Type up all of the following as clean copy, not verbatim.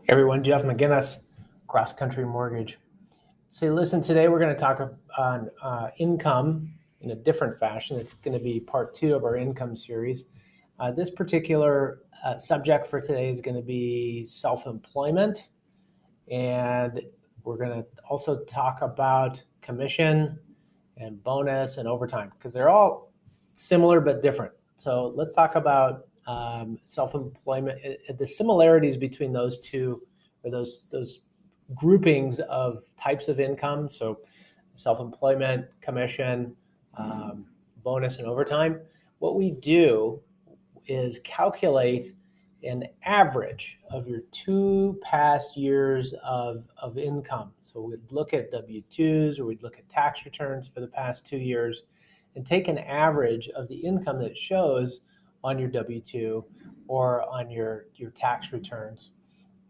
Everyone, Jeff McGinnis, CrossCountry Mortgage. So listen, today we're going to talk on income in a different fashion. It's going to be part 2 of our income series. This particular subject for today is going to be self-employment, and we're going to also talk about commission and bonus and overtime, because they're all similar but different. So let's talk about self-employment, the similarities between those two, or those groupings of types of income. So self-employment, commission, bonus, and overtime. What we do is calculate an average of your 2 past years of income. So we'd look at W-2s, or we'd look at tax returns for the past 2 years and take an average of the income that shows on your W-2 or on your tax returns,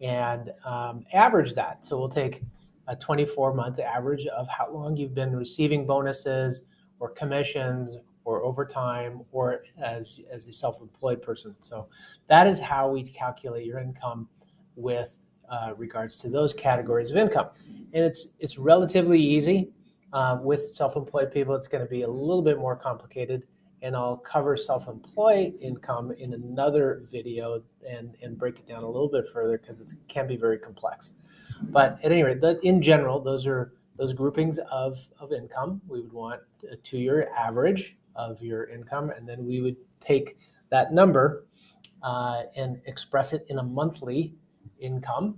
and average that. So we'll take a 24-month average of how long you've been receiving bonuses or commissions or overtime, or as a self-employed person. So that is how we calculate your income with regards to those categories of income. And it's relatively easy. With self-employed people, it's going to be a little bit more complicated, and I'll cover self-employed income in another video and break it down a little bit further, because it can be very complex. But at any rate, in general, those are those groupings of income. We would want a 2-year average of your income, and then we would take that number and express it in a monthly income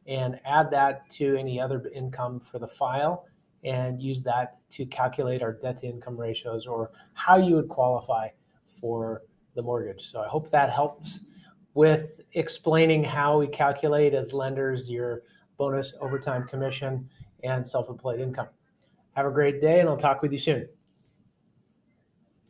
and add that to any other income for the file, and use that to calculate our debt to income ratios, or how you would qualify for the mortgage. So I hope that helps with explaining how we calculate as lenders your bonus, overtime, commission, and self-employed income. Have a great day, and I'll talk with you soon.